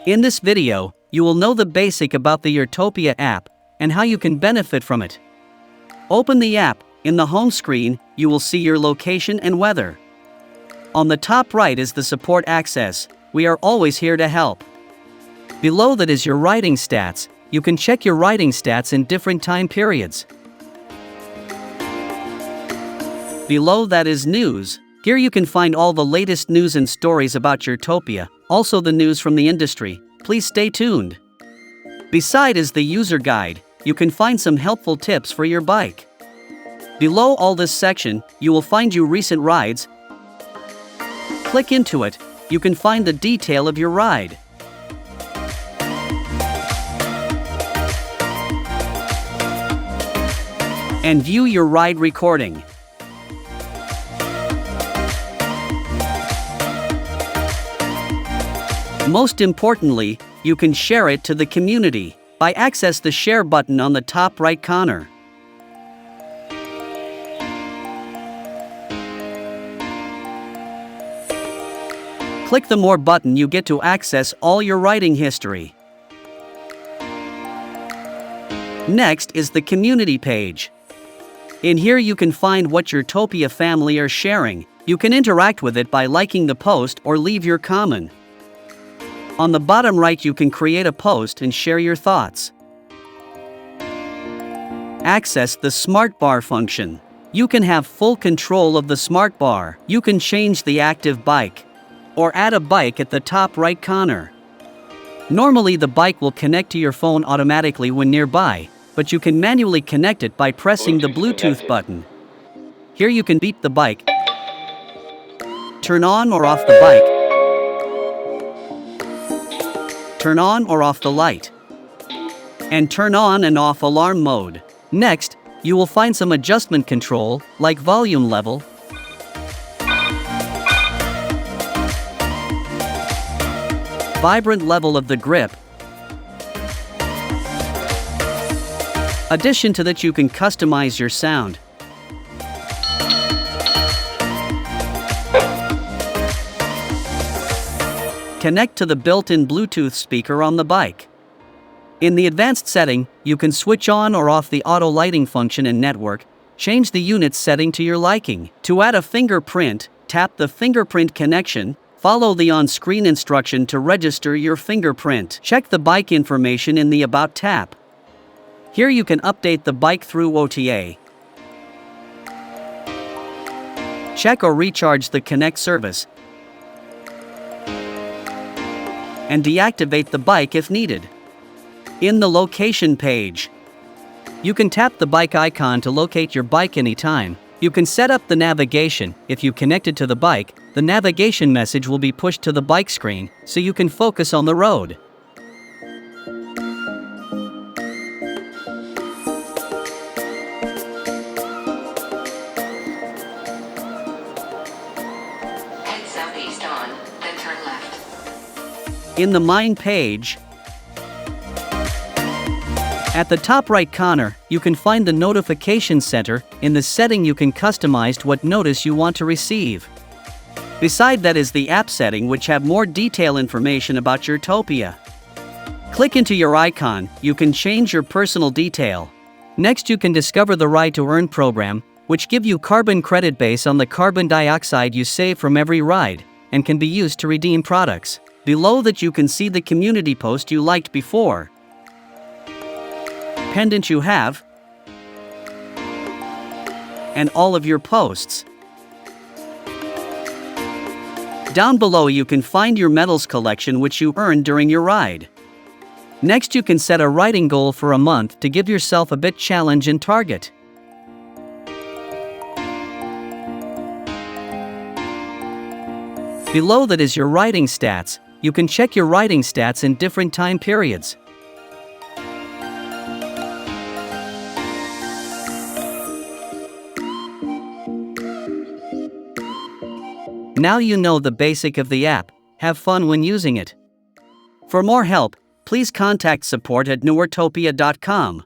In this video, you will know the basic about the Urtopia app and how you can benefit from it. Open the app. In the home screen, you will see your location and weather. On the top right is the support access. We are always here to help. Below that is your writing stats. You can check your writing stats in different time periods. Below that is news. Here you can find all the latest news and stories about Urtopia, also the news from the industry. Please stay tuned. Beside is the user guide. You can find some helpful tips for your bike. Below all this section, you will find your recent rides. Click into it. You can find the detail of your ride. And view your ride recording. Most importantly, you can share it to the community by access the share button on the top right corner. Click the More button. You get to access all your riding history. Next is the community page. In here you can find what your Urtopia family are sharing. You can interact with it by liking the post or leave your comment. On the bottom right you can create a post and share your thoughts. Access the Smart Bar function. You can have full control of the Smart Bar. You can change the active bike or add a bike at the top right corner. Normally the bike will connect to your phone automatically when nearby, but you can manually connect it by pressing the Bluetooth button. Here you can beep the bike, turn on or off the bike, turn on or off the light, and turn on and off alarm mode. Next, you will find some adjustment control, like volume level, vibrant level of the grip. Addition to that, you can customize your sound. Connect to the built-in Bluetooth speaker on the bike. In the advanced setting, you can switch on or off the auto lighting function and network. Change the unit setting to your liking. To add a fingerprint, tap the fingerprint connection. Follow the on-screen instruction to register your fingerprint. Check the bike information in the About tab. Here you can update the bike through OTA. Check or recharge the Connect service. And deactivate the bike if needed. In the location page, you can tap the bike icon to locate your bike anytime. You can set up the navigation. If you connect it to the bike, the navigation message will be pushed to the bike screen, so you can focus on the road. Head southeast on, then turn left. In the Mine page, at the top right corner, you can find the Notification Center. In the setting you can customize what notice you want to receive. Beside that is the app setting, which have more detailed information about Urtopia. Click into your icon. You can change your personal detail. Next you can discover the Ride to Earn program, which give you carbon credit based on the carbon dioxide you save from every ride, and can be used to redeem products. Below that you can see the community post you liked before, pendant you have, and all of your posts. Down below you can find your medals collection which you earned during your ride. Next you can set a riding goal for a month to give yourself a bit challenge and target. Below that is your riding stats. You can check your riding stats in different time periods. Now you know the basic of the app. Have fun when using it. For more help, please contact support@urtopia.com.